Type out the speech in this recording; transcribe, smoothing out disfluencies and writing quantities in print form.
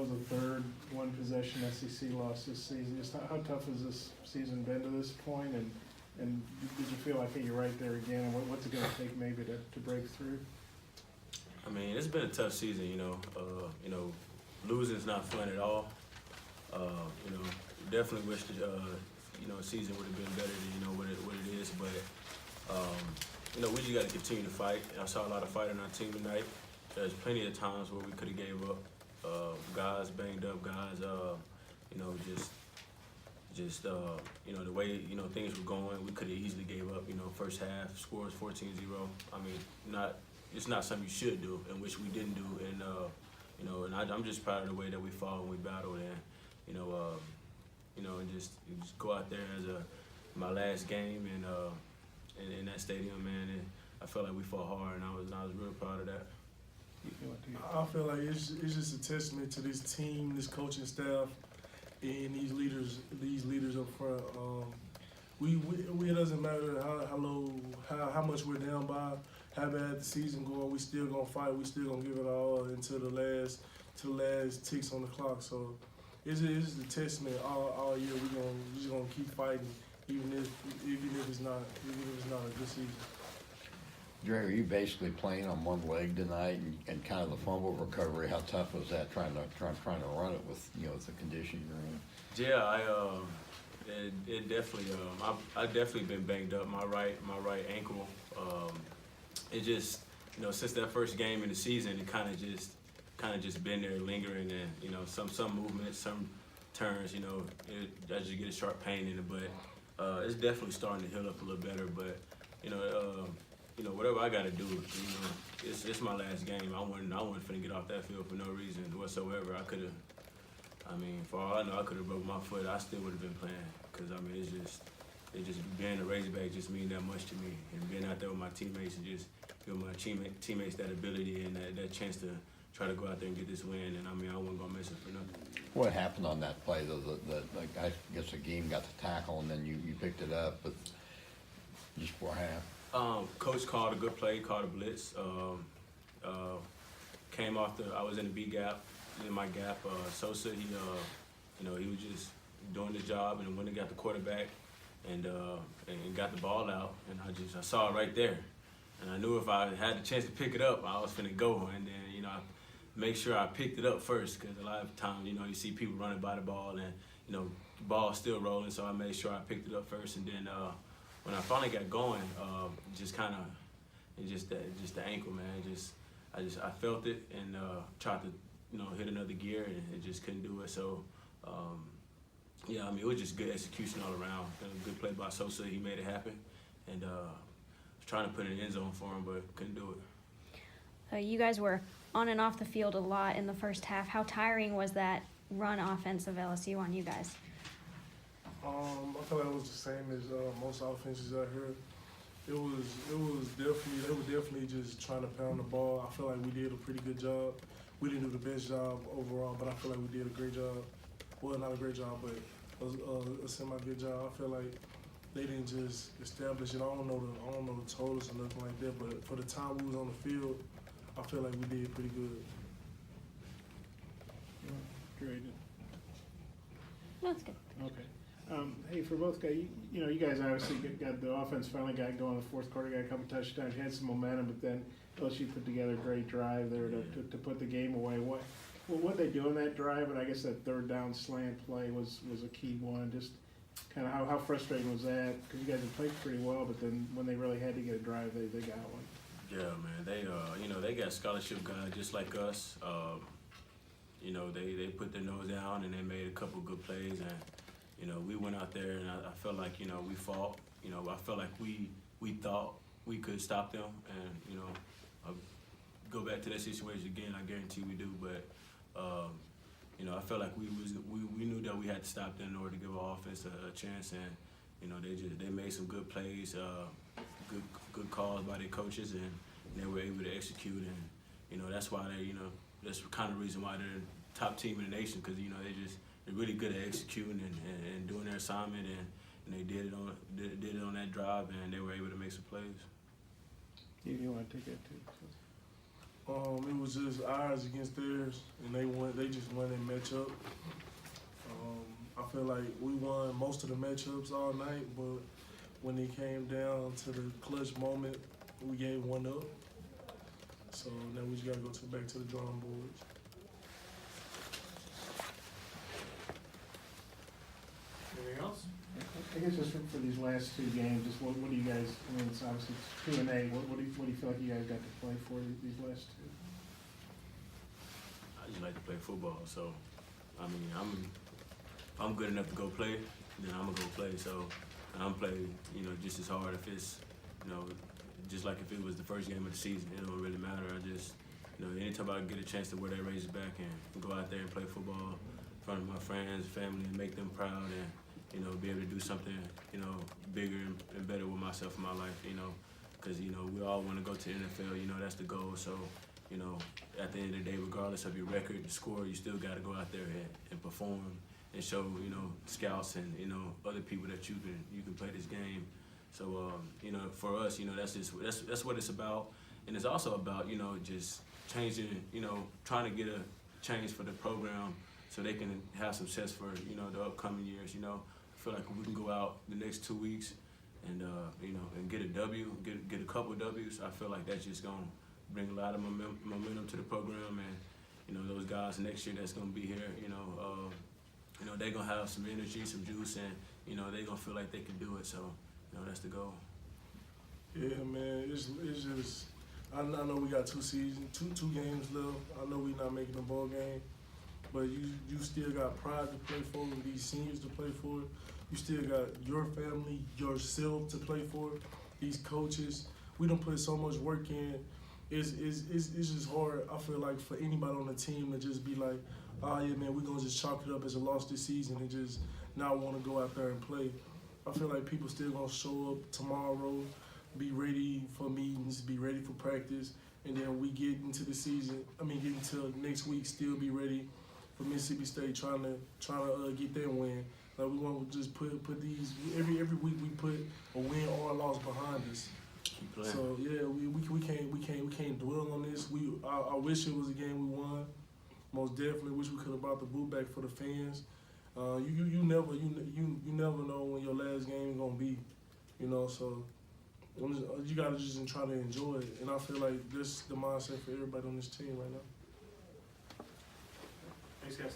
was the third one-possession SEC loss this season. Just how tough has this season been to this point, and did you feel like, hey, you're right there again, and what's it going to take maybe to break through? I mean, it's been a tough season, losing's not fun at all. Definitely wish the season would have been better than what it is, but we just got to continue to fight. I saw a lot of fight on our team tonight. There's plenty of times where we could have gave up. Guys banged up, guys, the way, things were going, we could have easily gave up, first half, scores 14-0. I mean, it's not something you should do, and which we didn't do, and I'm just proud of the way that we fought and we battled, and, and just go out there as my last game, and in that stadium, man, and I felt like we fought hard, and I was real proud of that. I feel like it's just a testament to this team, this coaching staff, and these leaders up front. It doesn't matter how much we're down by, how bad the season going. We still gonna fight. We still gonna give it all until the last ticks on the clock. So it's a testament all year. We're just gonna keep fighting, even if it's not a good season. Dre, are you basically playing on one leg tonight, and kind of the fumble recovery? How tough was that trying to run it with the condition you're in? Yeah, it definitely. I definitely been banged up. My right ankle. It just since that first game in the season, it kind of just been there lingering, and some movements, some turns. I just get a sharp pain in it, but it's definitely starting to heal up a little better. But whatever I got to do, it's my last game. I wasn't finna get off that field for no reason whatsoever. For all I know, I could have broke my foot. I still would have been playing, because it just being a Razorback just mean that much to me, and being out there with my teammates and just give my teammates that ability and that chance to try to go out there and get this win. And I wasn't gonna miss it for nothing. What happened on that play though? I guess Agim got the tackle, and then you picked it up, but just before half. Coach called a good play, called a blitz. Came off I was in the B gap, in my gap. Sosa, he was just doing the job, and when he got the quarterback and got the ball out, and I saw it right there, and I knew if I had the chance to pick it up, I was finna go, and then I make sure I picked it up first, because a lot of times you see people running by the ball, and the ball's still rolling, so I made sure I picked it up first, and then. When I finally got going, just the ankle, man. I felt it and tried to hit another gear, and it just couldn't do it. So it was just good execution all around. Good play by Sosa, he made it happen, and was trying to put it in the end zone for him, but couldn't do it. You guys were on and off the field a lot in the first half. How tiring was that run offense of LSU on you guys? I feel like it was the same as most offenses out here. It was definitely, they were definitely just trying to pound the ball. I feel like we did a pretty good job. We didn't do the best job overall, but I feel like we did a great job. Well, not a great job, but a semi-good job. I feel like they didn't just establish it. I don't know the totals or nothing like that, but for the time we was on the field, I feel like we did pretty good. Great. No, that's good. Okay. Hey, for both guys, you guys obviously got the offense finally got going in the fourth quarter, got a couple touchdowns, had some momentum, but then LSU put together a great drive there to put the game away. What they do in that drive, and I guess that third down slant play was a key one. Just kind of how frustrating was that? Because you guys had played pretty well, but then when they really had to get a drive, they got one. Yeah, man. They got scholarship guys just like us. They put their nose down and they made a couple good plays, and we went out there, and I felt like we fought. I felt like we thought we could stop them, and I'll go back to that situation again. I guarantee we do, but I felt like we knew that we had to stop them in order to give our offense a chance, and they made some good plays, good calls by their coaches, and they were able to execute, and that's why that's the kind of reason why they're the top team in the nation, because they're really good at executing and doing their assignment, and they did it on that drive, and they were able to make some plays. You want to take that too? It was just ours against theirs, and they just won their matchup. I feel like we won most of the matchups all night, but when it came down to the clutch moment, we gave one up. So now we just gotta go back to the drawing boards. Anything else? I guess just for these last two games, just what do you guys, I mean, it's obviously it's 2-8, what do you feel like you guys got to play for these last two? I just like to play football, so I mean, if I'm good enough to go play, then I'm gonna go play. So I'm play, just as hard if it's, just like if it was the first game of the season. It don't really matter. I just, anytime I get a chance to wear that Razorback and go out there and play football in front of my friends, family, and make them proud, and be able to do something, bigger and better with myself in my life, because we all want to go to the NFL. That's the goal. So. At the end of the day, regardless of your record, the score, you still got to go out there and perform and show, scouts and, other people that you can play this game. So, for us, that's what it's about. And it's also about, just changing, trying to get a change for the program so they can have success for, the upcoming years, I feel like if we can go out the next 2 weeks and, and get a W, get a couple of Ws, I feel like that's just going to bring a lot of momentum to the program, and those guys next year that's gonna be here, they're gonna have some energy, some juice, and they're gonna feel like they can do it. So, that's the goal. Yeah, man, it's just I know we got two games left. I know we're not making a ball game, but you still got pride to play for, and these seniors to play for. You still got your family, yourself to play for. These coaches, we don't put so much work in. It's just hard, I feel like, for anybody on the team to just be like, oh yeah, man, we're going to just chalk it up as a loss this season and just not want to go out there and play. I feel like people still going to show up tomorrow, be ready for meetings, be ready for practice, and then we get into the season, get into next week, still be ready for Mississippi State, trying to get their win. Like, we want to just put these, every week we put a win or a loss behind us. So yeah, we can't dwell on this. I wish it was a game we won. Most definitely wish we could have brought the boot back for the fans. You never know when your last game is gonna be, So you gotta just try to enjoy it. And I feel like this is the mindset for everybody on this team right now. Thanks, guys.